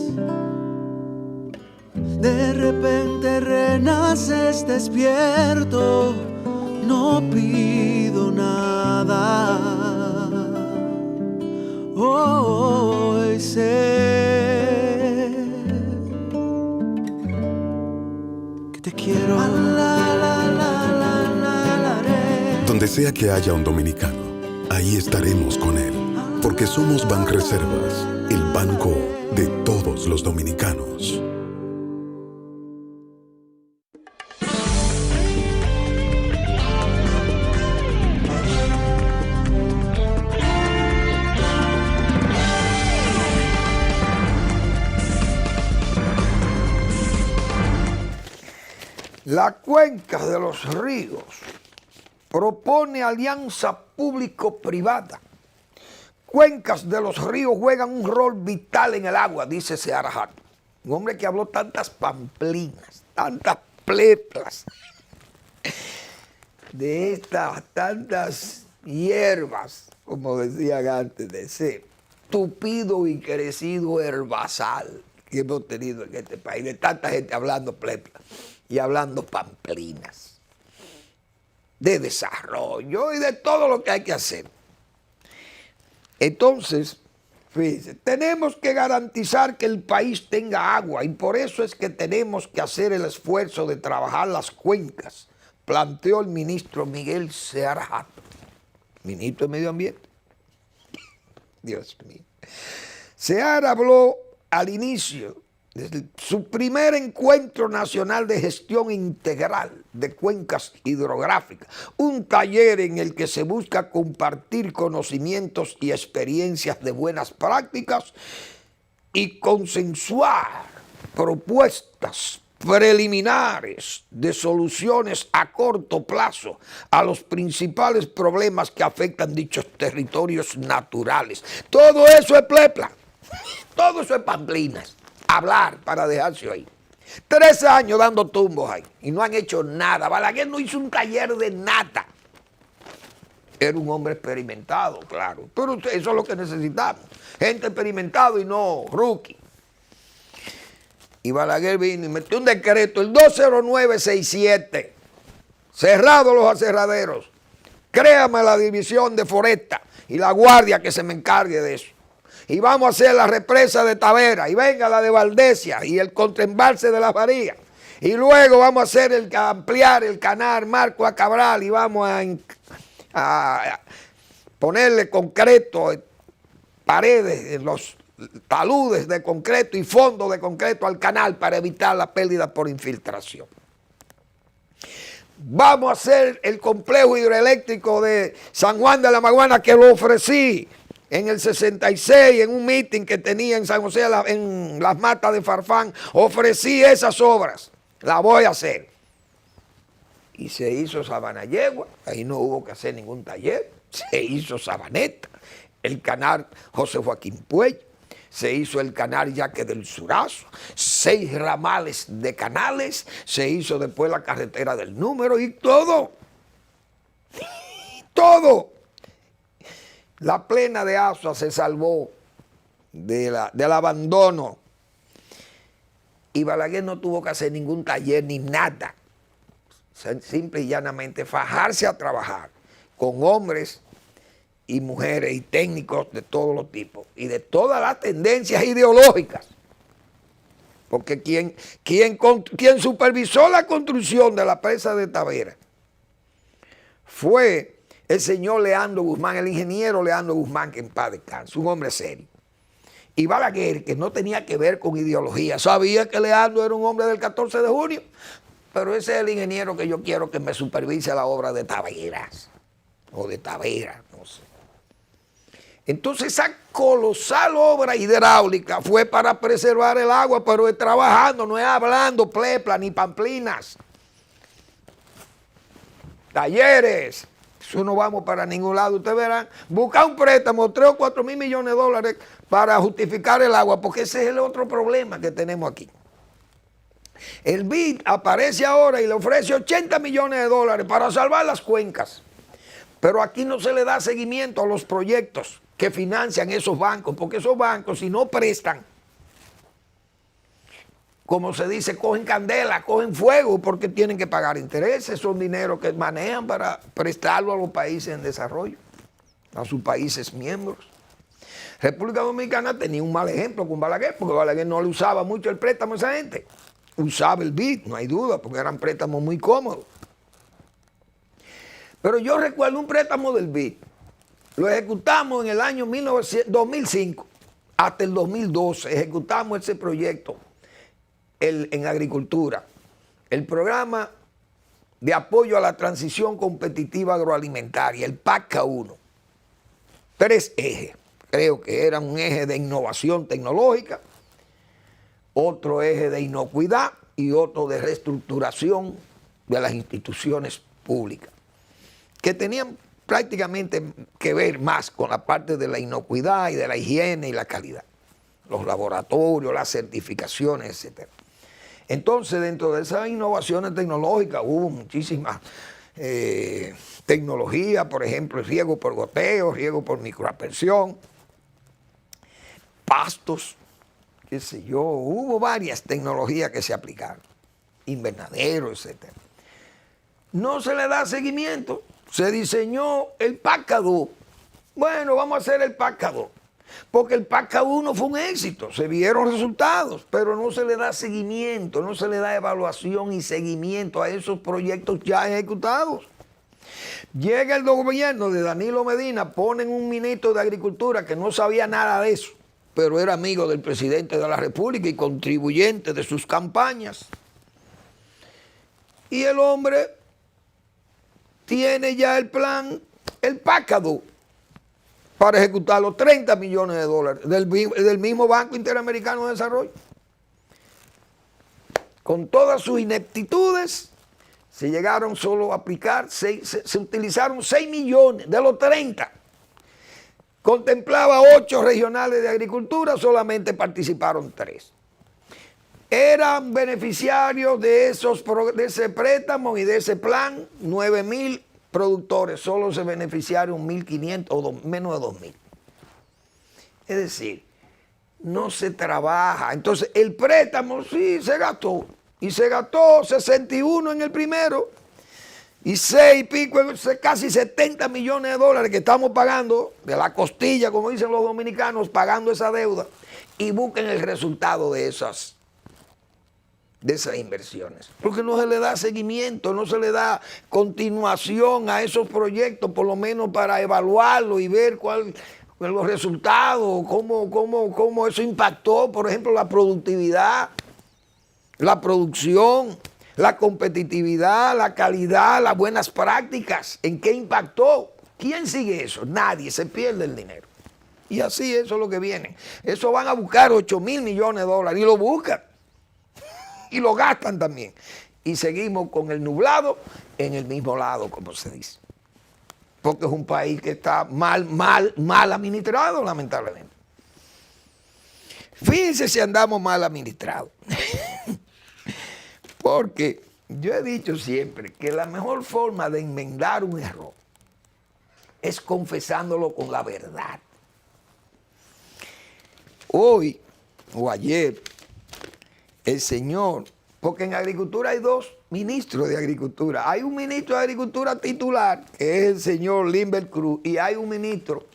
De repente renaces despierto, no pido nada. Hoy sé que te quiero. Donde sea que haya un dominicano, ahí estaremos con él, porque somos Banreservas, el banco de todos los dominicanos. La Cuenca de los Ríos propone alianza público-privada. Cuencas de los ríos juegan un rol vital en el agua, dice Seara Hatton, un hombre que habló tantas pamplinas, tantas pleplas, de estas tantas hierbas, como decían antes, de ese tupido y crecido herbazal que hemos tenido en este país, de tanta gente hablando pleplas y hablando pamplinas, de desarrollo y de todo lo que hay que hacer. Entonces, fíjense, tenemos que garantizar que el país tenga agua y por eso es que tenemos que hacer el esfuerzo de trabajar las cuencas, planteó el ministro Miguel Seara Hatton, ministro de Medio Ambiente. Dios mío. Seara habló al inicio de su primer encuentro nacional de gestión integral de cuencas hidrográficas, un taller en el que se busca compartir conocimientos y experiencias de buenas prácticas y consensuar propuestas preliminares de soluciones a corto plazo a los principales problemas que afectan dichos territorios naturales. Todo eso es plepla, todo eso es pamplinas. Hablar para dejarse oír. 13 años dando tumbos ahí y no han hecho nada. Balaguer no hizo un taller de nada. Era un hombre experimentado, claro, pero eso es lo que necesitamos. Gente experimentada y no rookie. Y Balaguer vino y metió un decreto, el 20967, cerrado los aserraderos. Créame la división de Foresta y la guardia que se me encargue de eso. y vamos a hacer la represa de Tavera, y venga la de Valdesia, y el contraembalse de Las Varías, y luego vamos a hacer ampliar el canal Marco a Cabral, y vamos a ponerle concreto, paredes, en los taludes de concreto y fondos de concreto al canal para evitar la pérdida por infiltración. Vamos a hacer el complejo hidroeléctrico de San Juan de la Maguana, que lo ofrecí en el 66, en un meeting que tenía en San José, en las matas de Farfán. Ofrecí esas obras, las voy a hacer. Y se hizo Sabana Yegua, ahí no hubo que hacer ningún taller. Se hizo Sabaneta, el canal José Joaquín Puello, se hizo el canal Yaque del Surazo, 6 ramales de canales, se hizo después la carretera del Número y todo. Todo. La plena de Azua se salvó del abandono. Y Balaguer no tuvo que hacer ningún taller ni nada. Simple y llanamente fajarse a trabajar con hombres y mujeres y técnicos de todos los tipos y de todas las tendencias ideológicas. Porque quien supervisó la construcción de la presa de Tavera fue el señor Leandro Guzmán, el ingeniero Leandro Guzmán, que en paz descanse, un hombre serio. Y Balaguer, que no tenía que ver con ideología, sabía que Leandro era un hombre del 14 de junio, pero ese es el ingeniero que yo quiero que me supervise la obra de Taveras, o de Tavera, no sé. Entonces esa colosal obra hidráulica fue para preservar el agua, pero es trabajando, no es hablando plepla ni pamplinas. Talleres, eso no vamos para ningún lado. Ustedes verán, buscar un préstamo, 3 o 4 mil millones de dólares para justificar el agua, porque ese es el otro problema que tenemos aquí. El BID aparece ahora y le ofrece 80 millones de dólares para salvar las cuencas. Pero aquí no se le da seguimiento a los proyectos que financian esos bancos, porque esos bancos, si no prestan, como se dice, cogen candela, cogen fuego, porque tienen que pagar intereses, son dinero que manejan para prestarlo a los países en desarrollo, a sus países miembros. República Dominicana tenía un mal ejemplo con Balaguer, porque Balaguer no le usaba mucho el préstamo a esa gente. Usaba el BID, no hay duda, porque eran préstamos muy cómodos. Pero yo recuerdo un préstamo del BID, lo ejecutamos en el año 2005 hasta el 2012, ejecutamos ese proyecto en agricultura, el programa de apoyo a la transición competitiva agroalimentaria, el PACA 1, 3 ejes, creo que eran un eje de innovación tecnológica, otro eje de inocuidad y otro de reestructuración de las instituciones públicas, que tenían prácticamente que ver más con la parte de la inocuidad y de la higiene y la calidad, los laboratorios, las certificaciones, etc. Entonces, dentro de esas innovaciones tecnológicas hubo muchísimas tecnologías, por ejemplo, riego por goteo, riego por microaspersión, pastos, qué sé yo, hubo varias tecnologías que se aplicaron, invernaderos, etc. No se le da seguimiento. Se diseñó el PACA 2. Bueno, vamos a hacer el PACA 2. Porque el PACA 1 fue un éxito, se vieron resultados, pero no se le da seguimiento, no se le da evaluación y seguimiento a esos proyectos ya ejecutados. Llega el gobierno de Danilo Medina, ponen un ministro de Agricultura que no sabía nada de eso, pero era amigo del presidente de la República y contribuyente de sus campañas. Y el hombre tiene ya el plan, el PACA 2, para ejecutar los 30 millones de dólares del mismo Banco Interamericano de Desarrollo. Con todas sus ineptitudes, se llegaron solo a aplicar, se utilizaron 6 millones de los 30. Contemplaba 8 regionales de agricultura, solamente participaron 3. Eran beneficiarios de ese préstamo y de ese plan 9,000 productores, solo se beneficiaron 1.500 o menos de 2,000. Es decir, no se trabaja. Entonces el préstamo sí se gastó, y se gastó 61 en el primero, Y 6 y pico, casi 70 millones de dólares que estamos pagando, de la costilla, como dicen los dominicanos, pagando esa deuda, y busquen el resultado de esas inversiones. Porque no se le da seguimiento, no se le da continuación a esos proyectos, por lo menos para evaluarlo y ver cuáles los resultados, cómo eso impactó, por ejemplo, la productividad, la producción, la competitividad, la calidad, las buenas prácticas, ¿en qué impactó? ¿Quién sigue eso? Nadie, se pierde el dinero. Y así eso es lo que viene. Eso van a buscar 8.000 millones de dólares y lo buscan. Y lo gastan también. Y seguimos con el nublado en el mismo lado, como se dice. Porque es un país que está mal administrado, lamentablemente. Fíjense si andamos mal administrados. Porque yo he dicho siempre que la mejor forma de enmendar un error es confesándolo con la verdad. Hoy o ayer, el señor, porque en agricultura hay 2 ministros de agricultura. Hay un ministro de agricultura titular, que es el señor Limber Cruz, y hay un ministro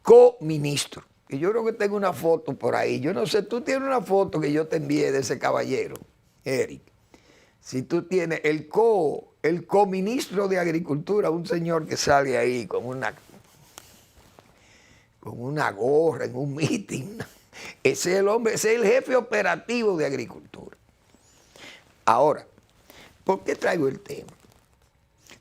co-ministro. Y yo creo que tengo una foto por ahí. Yo no sé, tú tienes una foto que yo te envié de ese caballero, Eric. Si tú tienes el co-ministro de agricultura, un señor que sale ahí con una gorra en un meeting. Ese es el hombre, ese es el jefe operativo de agricultura. Ahora, ¿por qué traigo el tema?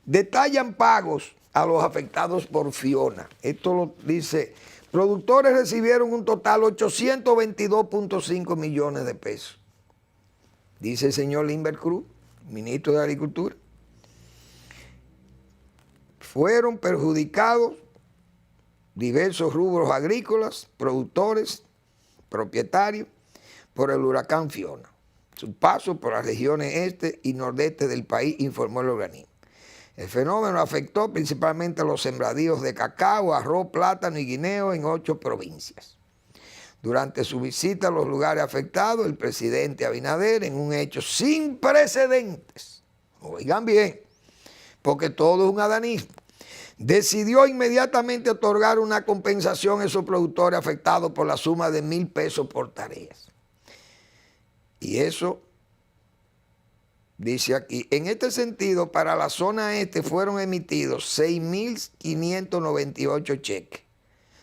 Detallan pagos a los afectados por Fiona. Esto lo dice, productores recibieron un total de 822.5 millones de pesos. Dice el señor Limber Cruz, ministro de Agricultura. Fueron perjudicados diversos rubros agrícolas, productores, propietarios, por el huracán Fiona. Su paso por las regiones este y nordeste del país, informó el organismo. El fenómeno afectó principalmente a los sembradíos de cacao, arroz, plátano y guineo en 8 provincias. Durante su visita a los lugares afectados, el presidente Abinader, en un hecho sin precedentes, oigan bien, porque todo es un adanismo, decidió inmediatamente otorgar una compensación a esos productores afectados por la suma de 1.000 pesos por tareas. Y eso, dice aquí, en este sentido, para la zona este fueron emitidos 6.598 cheques,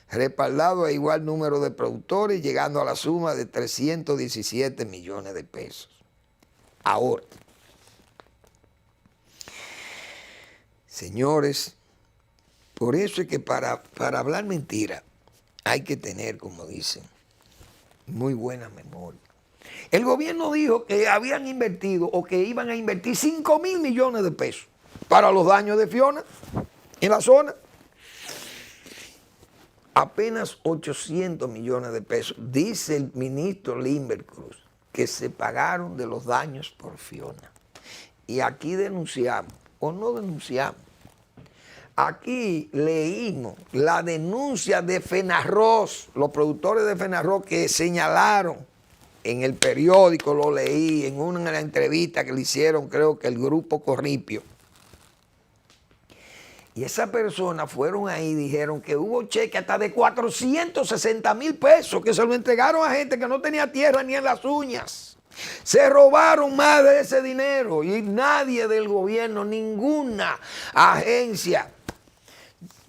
respaldados a igual número de productores, llegando a la suma de 317 millones de pesos. Ahora, señores, por eso es que para hablar mentira hay que tener, como dicen, muy buena memoria. El gobierno dijo que habían invertido o que iban a invertir 5.000 millones de pesos para los daños de Fiona en la zona. Apenas 800 millones de pesos, dice el ministro Limber Cruz, que se pagaron de los daños por Fiona. Y aquí denunciamos, o no denunciamos, aquí leímos la denuncia de Fenarroz, los productores de Fenarroz que señalaron en el periódico, lo leí en una entrevista que le hicieron, creo que el grupo Corripio. Y esas personas fueron ahí y dijeron que hubo cheques hasta de 460.000 pesos que se lo entregaron a gente que no tenía tierra ni en las uñas. Se robaron más de ese dinero y nadie del gobierno, ninguna agencia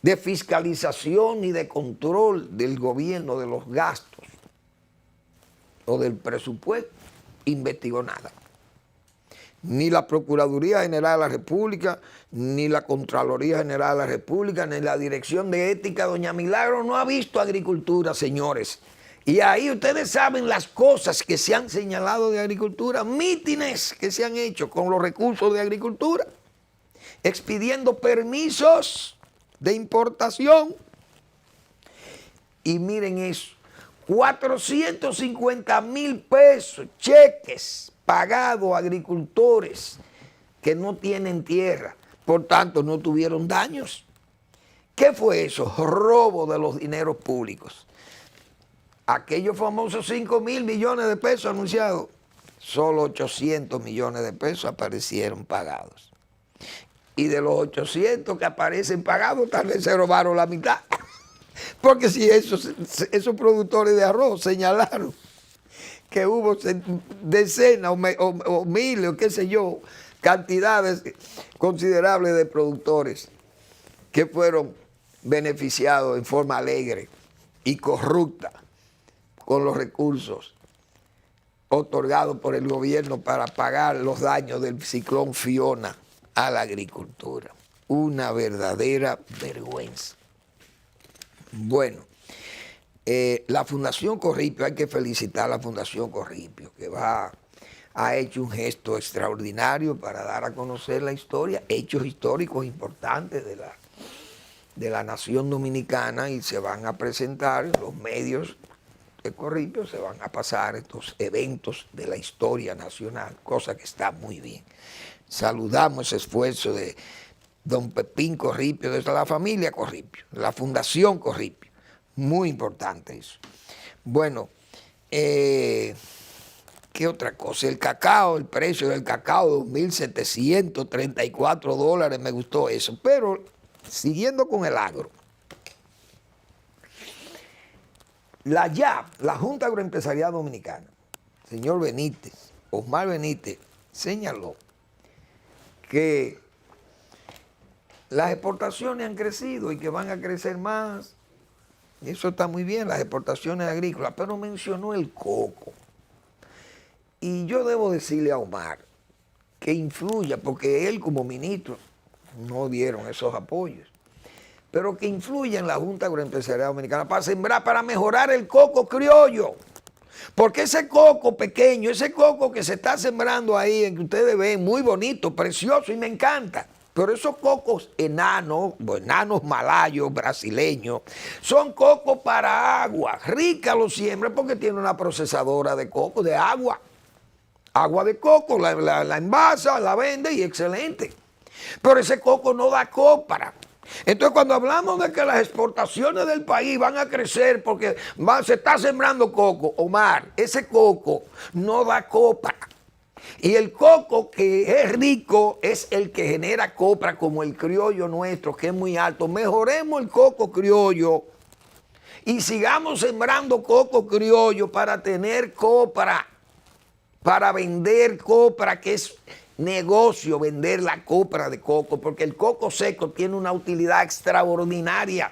de fiscalización ni de control del gobierno de los gastos o del presupuesto investigó nada. Ni la Procuraduría General de la República, ni la Contraloría General de la República, ni la Dirección de Ética, doña Milagro, no ha visto agricultura, señores. Y ahí ustedes saben las cosas que se han señalado de agricultura, mítines que se han hecho con los recursos de agricultura, expidiendo permisos de importación. Y miren eso, 450.000 pesos, cheques pagados a agricultores que no tienen tierra, por tanto no tuvieron daños. ¿Qué fue eso? Robo de los dineros públicos. Aquellos famosos 5.000 millones de pesos anunciados, solo 800 millones de pesos aparecieron pagados. Y de los 800 que aparecen pagados, tal vez se robaron la mitad. Porque si esos productores de arroz señalaron que hubo decenas o miles o qué sé yo, cantidades considerables de productores que fueron beneficiados en forma alegre y corrupta con los recursos otorgados por el gobierno para pagar los daños del ciclón Fiona a la agricultura. Una verdadera vergüenza. Bueno, la Fundación Corripio, hay que felicitar a la Fundación Corripio, que ha hecho un gesto extraordinario para dar a conocer la historia, hechos históricos importantes de la nación dominicana, y se van a presentar en los medios de Corripio, se van a pasar estos eventos de la historia nacional, cosa que está muy bien. Saludamos ese esfuerzo de don Pepín Corripio, desde la familia Corripio, la Fundación Corripio. Muy importante eso. Bueno, ¿qué otra cosa? El cacao, el precio del cacao, $2.734, me gustó eso. Pero, siguiendo con el agro, la Junta Agroempresarial Dominicana, señor Benítez, Osmar Benítez, señaló que las exportaciones han crecido y que van a crecer más. Eso está muy bien, las exportaciones agrícolas, pero mencionó el coco. Y yo debo decirle a Omar que influya, porque él como ministro no dieron esos apoyos, pero que influya en la Junta Agroempresarial Dominicana para sembrar, para mejorar el coco criollo. Porque ese coco pequeño, ese coco que se está sembrando ahí, en que ustedes ven, muy bonito, precioso y me encanta. Pero esos cocos enanos malayos, brasileños, son cocos para agua. Rica lo siembra porque tiene una procesadora de coco, de agua. Agua de coco, la envasa, la vende y excelente. Pero ese coco no da cópara. Entonces, cuando hablamos de que las exportaciones del país van a crecer porque se está sembrando coco, Omar, ese coco no da cópara. Y el coco que es rico es el que genera copra, como el criollo nuestro, que es muy alto. Mejoremos el coco criollo y sigamos sembrando coco criollo para tener copra, para vender copra, que es negocio vender la copra de coco, porque el coco seco tiene una utilidad extraordinaria.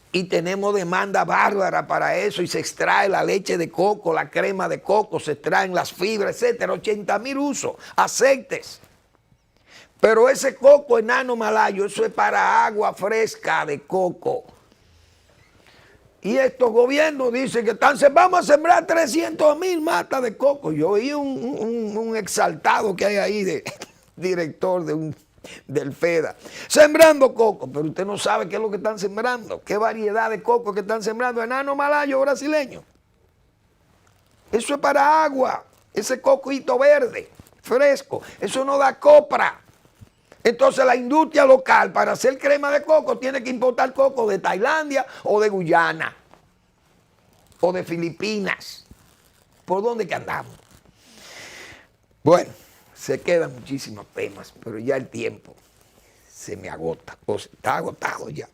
Y tenemos demanda bárbara para eso, y se extrae la leche de coco, la crema de coco, se extraen las fibras, etcétera, 80,000 usos, aceites. Pero ese coco enano malayo, eso es para agua fresca de coco. Y estos gobiernos dicen que vamos a sembrar 300,000 matas de coco. Yo oí un exaltado que hay ahí, director del FEDA, sembrando coco, pero usted no sabe qué es lo que están sembrando, qué variedad de coco que están sembrando, enano malayo brasileño. Eso es para agua, ese coquito verde, fresco, eso no da copra. Entonces la industria local para hacer crema de coco tiene que importar coco de Tailandia o de Guyana o de Filipinas. ¿Por dónde que andamos? Bueno, se quedan muchísimos temas, pero ya el tiempo se me agota, o está agotado ya.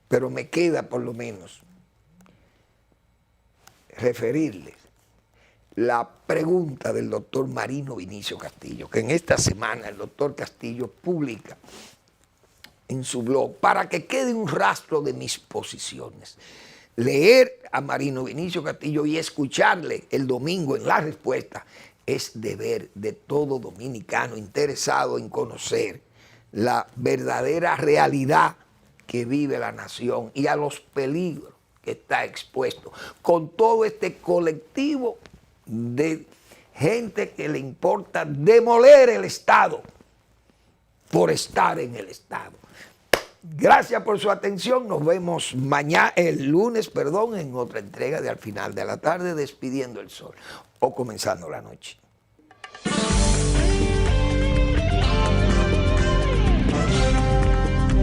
Pero me queda por lo menos referirles la pregunta del doctor Marino Vinicio Castillo, que en esta semana el doctor Castillo publica en su blog, para que quede un rastro de mis posiciones. Leer a Marino Vinicio Castillo y escucharle el domingo en la respuesta es deber de todo dominicano interesado en conocer la verdadera realidad que vive la nación y a los peligros que está expuesto con todo este colectivo de gente que le importa demoler el Estado por estar en el Estado. Gracias por su atención. Nos vemos el lunes, en otra entrega de Al Final de la Tarde, Despidiendo el Sol o Comenzando la Noche.